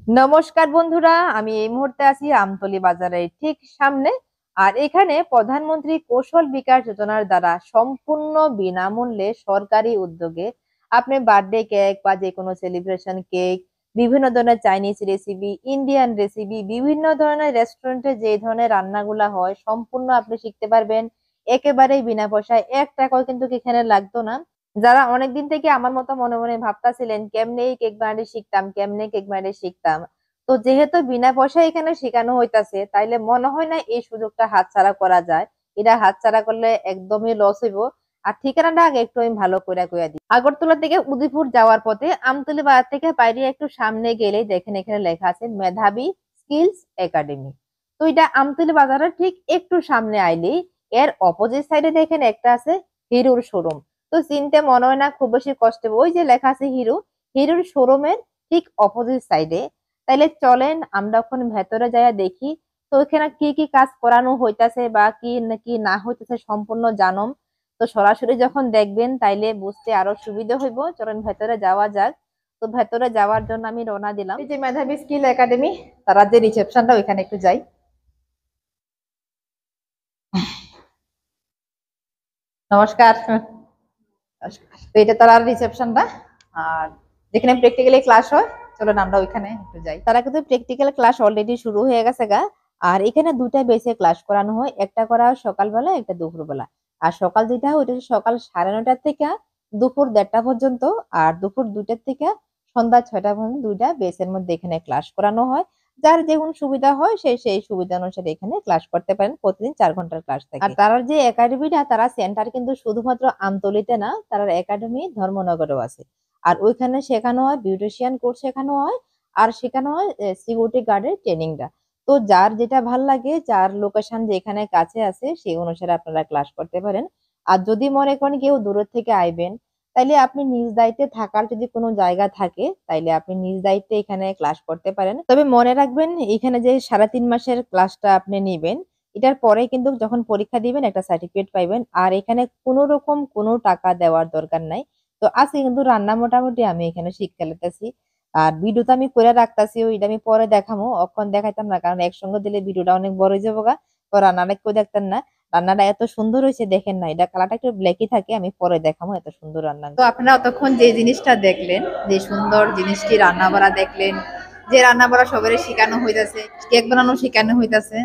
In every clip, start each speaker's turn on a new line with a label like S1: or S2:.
S1: নমস্কার বন্ধুরা, আমি এই মুহূর্তে আছি আমতলী বাজারের ঠিক সামনে। আর এখানে প্রধানমন্ত্রী কৌশল বিকাশ যোজনার দ্বারা সম্পূর্ণ বিনামূল্যে সরকারি উদ্যোগে আপনি বার্থডে কেক বা যে কোনো সেলিব্রেশন কেক, বিভিন্ন ধরনের চাইনিজ রেসিপি, ইন্ডিয়ান রেসিপি, বিভিন্ন ধরনের রেস্টুরেন্টে যে ধরনের রান্নাগুলা হয় সম্পূর্ণ আপনি শিখতে পারবেন একেবারেই বিনা পয়সায়। 1 টাকাও কিন্তু এখানে লাগতো না। যারা অনেকদিন থেকে আমার মতো মনে মনে ভাবতাছিলেন কেমনে এই কেক বানাতে শিখতাম, কেমনে কেক বানাতে শিখতাম, তো যেহেতু বিনা পয়সায় এখানে শেখানো হইতাছে, তাইলে মনে হয় না এই সুযোগটা হাতছাড়া করা যায়। এটা হাতছাড়া করলে একদমই লস হইব। আর ঠিকানাটা আগে একটু আমি ভালো করে কইয়া দিই। আগরতলা থেকে উদয়পুর যাওয়ার পথে আমতলী বাজার থেকে বাইরে একটু সামনে গেলে দেখেন এখানে লেখা আছে মেধাবী স্কিলস একাডেমি। তো এটা আমতলী বাজারের ঠিক একটু সামনে আইলেই এর অপোজিট সাইডে দেখেন একটা আছে হিরোর শোরুম। তো চিনতে মনে হয় না খুব বেশি কষ্ট হবে, ওই যে লেখা আছে হিরো, হিরোর শোরুমের ঠিক অপোজিট সাইডে। তাইলে চলেন আমরা ওখানে ভেতরে যাইয়া দেখি তো ওখানে কি কি কাজ করানো হইতাছে বা কি কি না হইতাছে সম্পূর্ণ জানম। তো সরাসরি যখন দেখবেন তাইলে বুঝতে আরো সুবিধা হইব। চলেন ভেতরে যাওয়া যাক। তো ভেতরে যাওয়ার জন্য আমি রওনা দিলাম। এই যে মেধাবী স্কিল একাডেমি, তারা যে রিসেপশনটা ওইখানে একটু যাই। নমস্কার। তো এটা তার রিসেপশনটা। আর যেখানে প্র্যাকটিক্যালি ক্লাস হয়, চলুন আমরা ওইখানে একটু যাই। তারা কিন্তু প্র্যাকটিক্যাল ক্লাস অলরেডি শুরু হয়ে গেছে গা। আর এখানে দুটা বেসে ক্লাস করানো হয়, একটা করা হয় সকালবেলা, একটা দুপুরবেলা। আর সকাল যেটা হয় ওইটা সকাল 9:30 থেকে দুপুর 1:30 পর্যন্ত। আর দুপুর 2টা থেকে সন্ধ্যা 6টা পর্যন্ত দুইটা বেসের মধ্যে এখানে ক্লাস করানো হয়। যার যেমন সুবিধা হয় সে সেই সুবিধা অনুসারে এখানে ক্লাস করতে পারেন। প্রতিদিন 4 ঘন্টার ক্লাস থাকে। আর তার যে একাডেমিটা, তারা সেন্টার কিন্তু শুধুমাত্র আমতলীতে না, তার একাডেমি ধর্মনগরেও আছে। আর ওইখানে শেখানো হয় বিউটিশিয়ান কোর্স শেখানো হয়। আর শেখানো হয় সিকিউরিটি গার্ডের ট্রেনিংটা। তো যার যেটা ভাল লাগে, যার লোকেশন যেখানে কাছে আছে সেই অনুসারে আপনারা ক্লাস করতে পারেন। আর যদি মনে করেন কেউ দূরের থেকে আইবেন, তাইলে আপনি নিজ দায়িত্বে থাকার যদি কোনো জায়গা থাকে তাইলে আপনি নিজ দায়িত্বে এখানে ক্লাস করতে পারেন। তবে মনে রাখবেন এখানে যে 3.5 মাসের ক্লাসটা আপনি নিবেন, এটার পরে কিন্তু যখন পরীক্ষা দিবেন একটা সার্টিফিকেট পাইবেন। আর এখানে কোনো রকম কোনো টাকা দেওয়ার দরকার নাই। তো আজকে কিন্তু রান্না মোটামুটি আমি এখানে শিখতে লেতেছি। আর ভিডিওটা আমি করে রাখতাছি, ওইটা আমি পরে দেখামো, অখন দেখাইতাম না কারণ একসঙ্গে দিলে ভিডিওটা অনেক বড় হয়ে যাবো গা। তো রান্নাটা কেউ দেখতেন না। রান্নাটা এত সুন্দর হয়েছে দেখেন না, এটা কালারটা একটু ব্ল্যাকই থাকে, আমি পরে দেখাবো এত সুন্দর রান্না। তো আপনারা অতক্ষণ যে জিনিসটা দেখলেন, যে সুন্দর জিনিসটি রান্না বাড়া দেখলেন, যে রান্না বাড়া সবারই শেখানো হইতাছে, কেক বানানো শেখানো হইতাছে।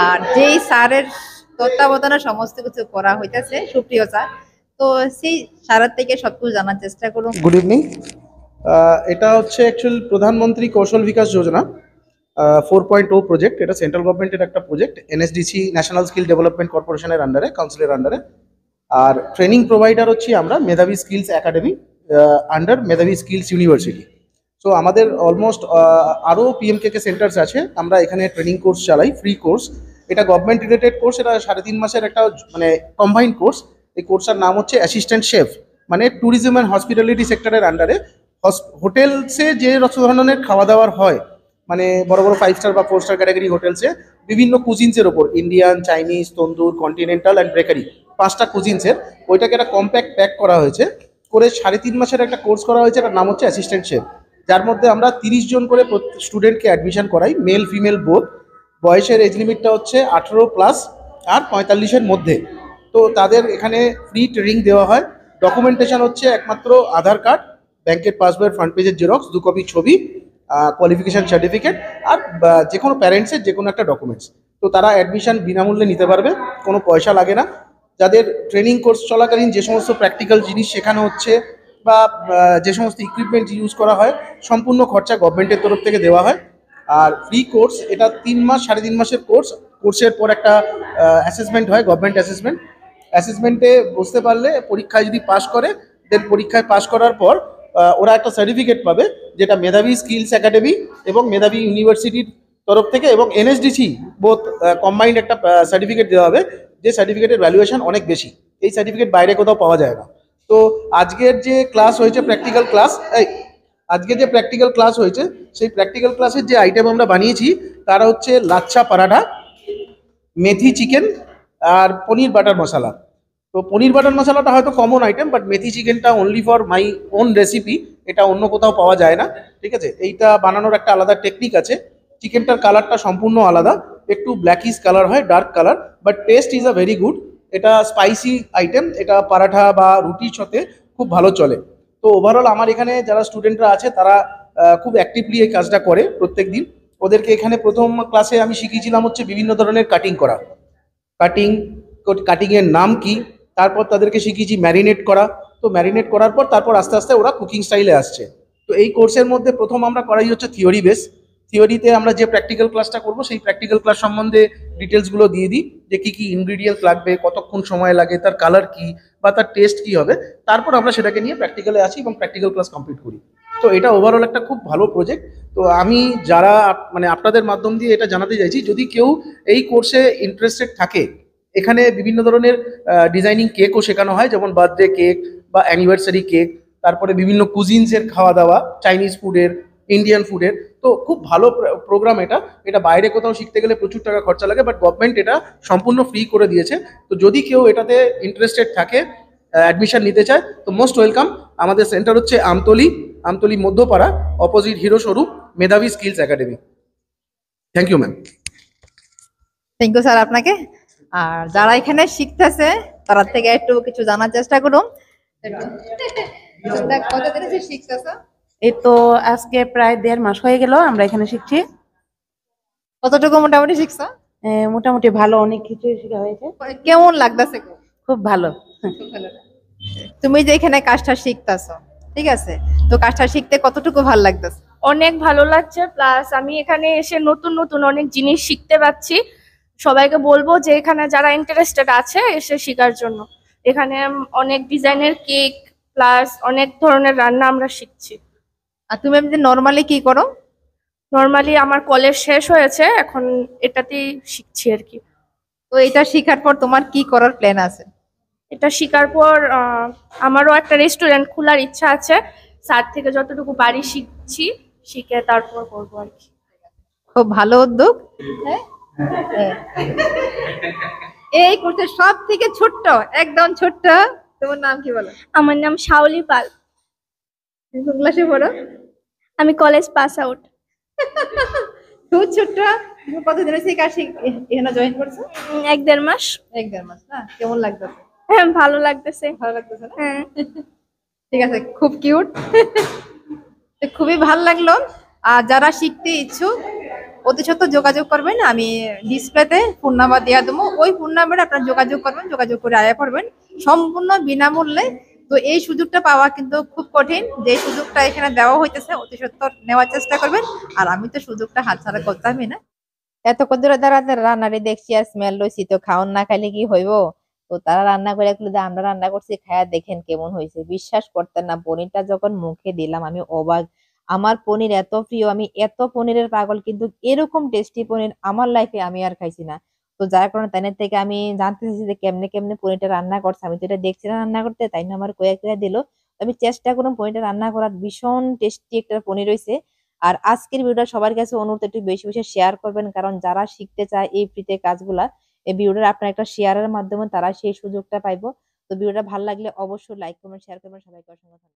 S1: আর যেই স্যারের তত্ত্বাবধানে সমস্ত কিছু করা হইতাছে, সুপ্রিয় স্যার। তো সেই স্যারের থেকে সবকিছু জানার চেষ্টা করুন।
S2: Good evening. এটা হচ্ছে অ্যাকচুয়াল প্রধানমন্ত্রী কৌশল বিকাশ যোজনা 4.0 প্রজেক্ট। এটা সেন্ট্রাল গভর্নমেন্টের একটা project, NSDC national skill development কর্পোরেশনের আন্ডারে, কাউন্সিলের আন্ডারে। আর ট্রেনিং প্রোভাইডার হচ্ছি আমরা মেধাবী স্কিলস একাডেমি আন্ডার মেধাবী স্কিলস ইউনিভার্সিটি। সো আমাদের অলমোস্ট আরও পিএমকেকে সেন্টার্স আছে। আমরা এখানে ট্রেনিং কোর্স চালাই, ফ্রি কোর্স। এটা গভর্নমেন্ট রিলেটেড কোর্স। এটা 3.5 মাসের একটা মানে কম্বাইন্ড কোর্স। এই কোর্সটার নাম হচ্ছে অ্যাসিস্ট্যান্ট শেফ, মানে ট্যুরিজম অ্যান্ড হসপিটালিটি সেক্টরের আন্ডারে হোটেলসে যে ধরনের খাওয়া দাওয়ার হয়, মানে বড় বড় 5 স্টার বা 4 স্টার ক্যাটাগরি হোটেলসে বিভিন্ন কুজিনসের ওপর, Indian, Chinese, tandoor, continental and bakery, 5টা কুজিনসের ওইটাকে একটা কম্প্যাক্ট প্যাক করা হয়েছে, করে 3.5 মাসের একটা কোর্স করা হয়েছে। এটার নাম হচ্ছে অ্যাসিস্ট্যান্ট শেফ, যার মধ্যে আমরা 30 জন করে স্টুডেন্টকে অ্যাডমিশন করাই, মেল ফিমেল বোথ। বয়সের এজ লিমিটটা হচ্ছে 18+ আর 45-এর মধ্যে। তো তাদের এখানে ফ্রি ট্রেনিং দেওয়া হয়। ডকুমেন্টেশন হচ্ছে একমাত্র আধার কার্ড, ব্যাংকের পাসবইয়ের ফ্রন্ট পেজের জেরক্স, 2 কপি ছবি, কোয়ালিফিকেশান সার্টিফিকেট, আর যে কোনো প্যারেন্টসের যে কোনো একটা ডকুমেন্টস। তো তারা অ্যাডমিশন বিনামূল্যে নিতে পারবে, কোনো পয়সা লাগে না। যাদের ট্রেনিং কোর্স চলাকালীন যে সমস্ত প্র্যাকটিক্যাল জিনিস শেখানো হচ্ছে বা যে সমস্ত ইকুইপমেন্ট ইউজ করা হয়, সম্পূর্ণ খরচা গভর্নমেন্টের তরফ থেকে দেওয়া হয়। আর ফ্রি কোর্স, এটা 3 মাস 3.5 মাসের কোর্স। কোর্সের পর একটা অ্যাসেসমেন্ট হয়, গভর্নমেন্ট অ্যাসেসমেন্ট। অ্যাসেসমেন্টে বুঝতে পারলে, পরীক্ষায় যদি পাস করে, দেন পরীক্ষায় পাস করার পর ওরা একটা সার্টিফিকেট পাবে, যেটা মেধাবী স্কিলস একাডেমি এবং মেধাবী ইউনিভার্সিটির তরফ থেকে এবং এনএসডিসি বোথ কম্বাইন্ড একটা সার্টিফিকেট দেওয়া হবে, যে সার্টিফিকেটের ভ্যালুয়েশন অনেক বেশি। এই সার্টিফিকেট বাইরে কোথাও পাওয়া যায় না। তো আজকের যে ক্লাস হয়েছে প্র্যাকটিক্যাল ক্লাস, আজকে যে প্র্যাকটিক্যাল ক্লাস হয়েছে, সেই প্র্যাকটিক্যাল ক্লাসের যে আইটেম আমরা বানিয়েছি তারা হচ্ছে লাচ্ছা পরাঠা, মেথি চিকেন, আর পনির বাটার মশলা। তো পনির বাটার মশলাটা হয়তো কমন আইটেম, বাট মেথি চিকেনটা only for my own recipe, এটা অন্য কোথাও পাওয়া যায় না। ঠিক আছে, এইটা বানানোর একটা আলাদা টেকনিক আছে। চিকেনটার কালারটা সম্পূর্ণ আলাদা, একটু ব্ল্যাকিশ কালার হয়, dark colour, but test is a very good. এটা স্পাইসি আইটেম, এটা পারাঠা বা রুটির সাথে খুব ভালো চলে। তো ওভারঅল আমার এখানে যারা স্টুডেন্টরা আছে তারা খুব অ্যাক্টিভলি এই কাজটা করে প্রত্যেক দিন। ওদেরকে এখানে প্রথম ক্লাসে আমি শিখিয়েছিলাম হচ্ছে বিভিন্ন ধরনের কাটিং করা, কাটিং, কাটিং এর নাম কি, তারপর তাদেরকে শিখিয়েছি ম্যারিনেট করা। তো ম্যারিনেট করার পর তারপর আস্তে আস্তে ওরা কুকিং স্টাইলে আসছে। তো এই কোর্সের মধ্যে প্রথম আমরা করাই হচ্ছে থিওরি বেস। থিওরিতে আমরা যে প্র্যাকটিক্যাল ক্লাসটা করব সেই প্র্যাকটিক্যাল ক্লাস সম্বন্ধে ডিটেলসগুলো দিয়ে দিই, যে কি কি ইনগ্রিডিয়েন্টস লাগবে, কতক্ষণ সময় লাগে, তার কালার কি বা তার টেস্ট কি হবে। তারপর আমরা সেটাকে নিয়ে প্র্যাকটিক্যালে আসি এবং প্র্যাকটিক্যাল ক্লাস কমপ্লিট করি। তো এটা ওভারঅল একটা খুব ভালো প্রজেক্ট। তো আমি যারা মানে আপনাদের মাধ্যম দিয়ে এটা জানাতে চাইছি, যদি কেউ এই কোর্সে ইন্টারেস্টেড থাকে, এখানে বিভিন্ন ধরনের ডিজাইনিং কেকও শেখানো হয়, যেমন বার্থডে কেক বা অ্যানিভার্সারি কেক, তারপরে বিভিন্ন কুজিনসের খাওয়া দাওয়া, চাইনিজ ফুডের, ইন্ডিয়ান ফুডের। তো খুব ভালো প্রোগ্রাম এটা। এটা বাইরে কোথাও শিখতে গেলে প্রচুর টাকা খরচা লাগে, বাট গভর্নমেন্ট এটা সম্পূর্ণ ফ্রি করে দিয়েছে। তো যদি কেউ এটাতে ইন্টারেস্টেড থাকে, অ্যাডমিশন নিতে চায়, তো মোস্ট ওয়েলকাম। আমাদের সেন্টার হচ্ছে Amtali, Amtali Madhyapara, opposite Hero showroom, Medhabi skills academy. Thank you ma'am.
S1: Thank you sir আপনাকে। আর যারা এখানে শিখতেছে তারা থেকে একটু কিছু জানার চেষ্টা করুন। কতদিন শিখতেছ?
S3: এই তো আজকে প্রায় 1.5 মাস হয়ে গেল আমরা এখানে শিখছি।
S1: কতটুকু মোটামুটি শিখছ?
S3: মোটামুটি ভালো, অনেক কিছু শেখা হয়েছে।
S1: কেমন লাগতেছে?
S3: খুব ভালো।
S1: খুব ভালো। তুমি যে এখানে কাজটা শিখতেছ, ঠিক আছে, তো কাজটা শিখতে কতটুকু ভালো লাগতেছে?
S4: অনেক ভালো লাগছে, প্লাস আমি এখানে এসে নতুন নতুন অনেক জিনিস শিখতে পাচ্ছি। সবাইকে বলবো যে এখানে যারা ইন্টারেস্টেড আছে এসে শেখার জন্য। এখানে অনেক ডিজাইনের কেক প্লাস অনেক ধরনের রান্না আমরা শিখছি।
S1: আর তুমি এমনি নরমালি কি করো?
S4: নর্মালি আমার কলেজ শেষ হয়েছে, এখন এটাতেই শিখছি আর কি।
S1: তো এটা শেখার পর তোমার কি করার প্ল্যান আছে?
S4: এটা শেখার পর আমারও একটা রেস্টুরেন্ট খোলার ইচ্ছা আছে। স্যার থেকে যতটুকু বাড়ি শিখছি, শিখে তারপর করবো আর কি।
S1: খুব ভালো উদ্যোগ। হ্যাঁ, এই করতে সব থেকে ছোট্ট, একদম ছোট্ট, তোমার নাম কি বলো?
S4: আমার নাম শাওলি পাল।
S1: কোন ক্লাসে পড়ো?
S4: আমি কলেজ পাস আউট।
S1: খুব ছোট্ট। তুমি কতদিন হয়েছে এই কাজ এখানে জয়েন করছো?
S4: 1-1.5 মাস।
S1: 1-1.5 মাস না? কেমন লাগতেছে?
S4: হ্যাঁ, ভালো লাগতেছে।
S1: ভালো লাগতেছে না?
S4: হ্যাঁ।
S1: ঠিক আছে, খুব কিউট। খুবই ভালো লাগলো। আর যারা শিখতে ইচ্ছুক অতি সত্ত্বর যোগাযোগ করবেন, আমি ডিসপ্লেতে ফোন নাম্বার দিয়ে দেবো, ওই ফোন নাম্বারে আপনারা যোগাযোগ করবেন, যোগাযোগ করে আয়া করবেন সম্পূর্ণ বিনামূল্যে। তো এই সুযোগটা পাওয়া কিন্তু খুব কঠিন, যে সুযোগটা এখানে দেওয়া হইতেছে অতি সত্ত্বর নেওয়ার চেষ্টা করবেন। আর আমি তো সুযোগটা হাতছাড়া করতামই না। এতক্ষণ ধরে তারা রান্নারে দেখছি আর স্মেল লইছি, তো খাওয়ান না খাইলে কি হইব? তো তারা রান্না করে আমরা রান্না করছি, খায়া দেখেন কেমন হয়েছে। বিশ্বাস করতেন না, পনিরটা যখন মুখে দিলাম আমি অবাক। আমার পনির এত প্রিয়, আমি এত পনিরের পাগল, কিন্তু এরকম টেস্টি পনির আমার লাইফে আমি আর খাইছি না। তো যার কারণে তাদের থেকে আমি জানতে চাইছি যে কেমনে কেমনে পনিরটা রান্না করছে। আমি তো এটা দেখছি না রান্না করতে, তাই না আমার কয়েক দিল। আমি চেষ্টা করুন পনিরটা রান্না করার, ভীষণ টেস্টি একটা পনির হয়েছে। আর আজকের ভিডিওটা সবার কাছে অনুরোধ একটু বেশি বেশি শেয়ার করবেন, কারণ যারা শিখতে চায় এই ফ্রিতে কাজগুলা, এই ভিডিওটা আপনার একটা শেয়ারের মাধ্যমে তারা সেই সুযোগটা পাইবো। তো ভিডিওটা ভালো লাগলে অবশ্যই লাইক কমেন্ট শেয়ার করবেন। সবাইকে অসংখ্য ধন্যবাদ।